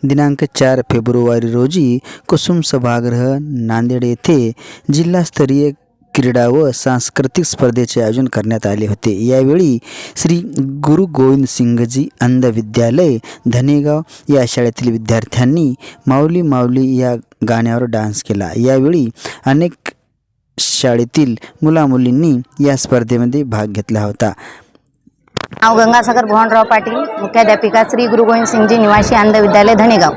दिनांक 4 फेब्रुवारी रोजी कुसुम सभागृह नांदेड येथे जिल्हास्तरीय क्रीडा व सांस्कृतिक स्पर्धेचे आयोजन करण्यात आले होते। यावेळी श्री गुरु गोविंद सिंगजी अंध विद्यालय धनेगाव या शाळेतील विद्यार्थ्यांनी माऊली माऊली या गाण्यावर डान्स केला। यावेळी अनेक शाळेतील मुलामुलींनी या स्पर्धेमध्ये भाग घेतला होता। नाव गंगासागर भुवनराव पाटील, मुख्याध्यापिका श्री गुरु गोविंद सिंगजी निवासी अंध विद्यालय धनेगाव।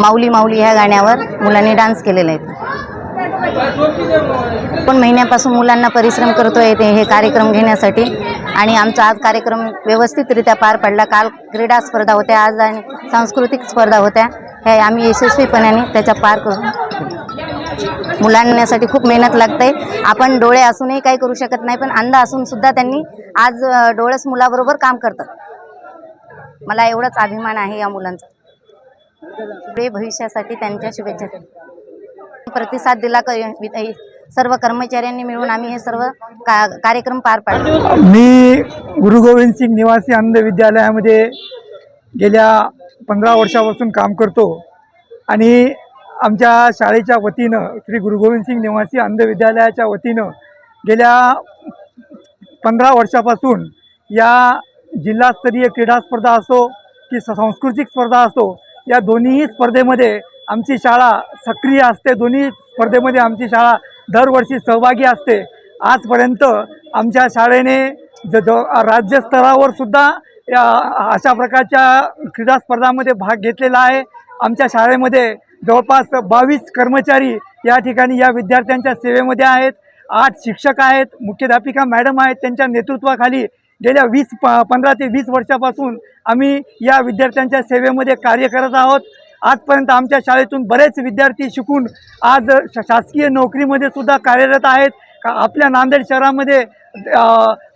माऊली माऊली ह्या गाण्यावर मुलांनी डान्स केलेला आहे। पण महिन्यापासून मुलांना परिश्रम करतोय ते हे कार्यक्रम घेण्यासाठी आणि आमचा आज कार्यक्रम व्यवस्थितरित्या पार पडला। काल क्रीडा स्पर्धा होत्या, आज आणि सांस्कृतिक स्पर्धा होत्या। हे आम्ही यशस्वीपणाने त्याच्या पार करू। मुलांसाठी खूप मेहनत लागते। आपण डोळे असूनही काही करू शकत नाही, पण अंध असून सुद्धा त्यांनी आज डोळस मुलाबरोबर काम करतात। मला एवढाच अभिमान आहे या मुलांचा। पुढे भविष्यासाठी त्यांच्या शुभेच्छा देतो। प्रतिसाद दिला सर्व कर्मचाऱ्यांनी मिळून आम्ही हे सर्व कार्यक्रम पार पाडले। मी गुरु गोविंद सिंग निवासी अंध विद्यालयामध्ये गेल्या 15 वर्षापासून काम करतो आणि आमच्या शाळेच्या वतीनं श्री गुरु गोविंद सिंग निवासी अंध विद्यालयाच्या वतीनं गेल्या 15 वर्षापासून या जिल्हास्तरीय क्रीडा स्पर्धा असो की सांस्कृतिक स्पर्धा असो, या दोन्ही स्पर्धेमध्ये आमची शाळा सक्रिय असते। दोन्ही स्पर्धेमध्ये आमची शाळा दरवर्षी सहभागी असते। आजपर्यंत आमच्या शाळेने राज्यस्तरावर सुद्धा अशा प्रकारच्या क्रीडा स्पर्धांमध्ये भाग घेतलेला आहे। आमच्या शाळेमध्ये जवळपास 22 कर्मचारी या ठिकाणी या विद्यार्थ्यांच्या सेवेमध्ये आहेत। 8 शिक्षक आहेत, मुख्याध्यापिका मॅडम आहेत। त्यांच्या नेतृत्वाखाली गेल्या 15 ते 20 वर्षापासून आम्ही या विद्यार्थ्यांच्या सेवेमध्ये कार्य करत आहोत। आजपर्यंत आमच्या शाळेतून बरेच विद्यार्थी शिकून आज शासकीय नोकरीमध्ये सुद्धा कार्यरत आहेत। आपल्या नांदेड शहरामध्ये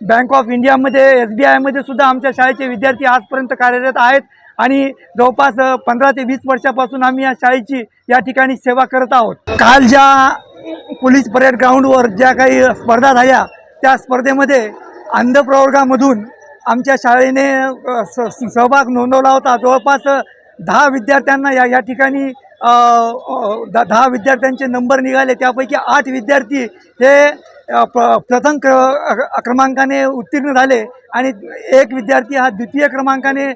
बँक ऑफ इंडियामध्ये, SBIमध्ये सुद्धा आमच्या शाळेचे विद्यार्थी आजपर्यंत कार्यरत आहेत आणि जवळपास 15 ते 20 वर्षापासून आम्ही या शाळेची या ठिकाणी सेवा करत आहोत। काल ज्या पोलीस परेड ग्राउंडवर ज्या काही स्पर्धा झाल्या, त्या स्पर्धेमध्ये अंध प्रवर्गामधून आमच्या शाळेने सहभाग नोंदवला होता। जवळपास 10 विद्यार्थ्यांना या ठिकाणी 10 विद्यार्थ्यांचे नंबर निघाले। त्यापैकी 8 विद्यार्थी हे प्रथम क्रमांकाने उत्तीर्ण झाले आणि एक विद्यार्थी हा द्वितीय क्रमांकाने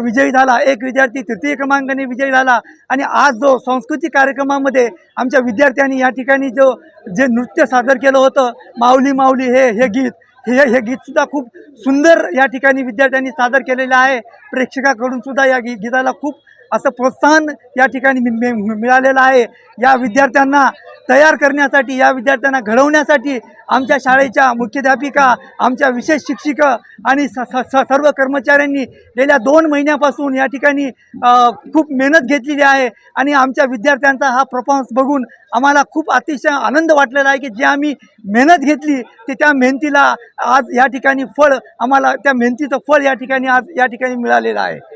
विजयी झाला, एक विद्यार्थी तृतीय क्रमांकाने विजयी झाला। आणि आज जो सांस्कृतिक कार्यक्रमामध्ये आमच्या विद्यार्थ्यांनी या ठिकाणी जे नृत्य सादर केलं होतं, माऊली माऊली हे गीतसुद्धा खूप सुंदर या ठिकाणी विद्यार्थ्यांनी सादर केलेलं आहे। प्रेक्षकाकडून सुद्धा या गीताला खूप असं प्रोत्साहन या ठिकाणी मिळालेलं आहे। या विद्यार्थ्यांना तयार करण्यासाठी, या विद्यार्थ्यांना घडवण्यासाठी आमच्या शाळेच्या मुख्याध्यापिका, आमच्या विशेष शिक्षिका आणि सर्व कर्मचाऱ्यांनी गेल्या 2 महिन्यापासून या ठिकाणी खूप मेहनत घेतलेली आहे आणि आमच्या विद्यार्थ्यांचा हा परफॉर्मन्स बघून आम्हाला खूप अतिशय आनंद वाटलेला आहे की जे आम्ही मेहनत घेतली ते त्या मेहनतीला आज या ठिकाणी फळ आम्हाला, त्या मेहनतीचं फळ या ठिकाणी आज या ठिकाणी मिळालेलं आहे।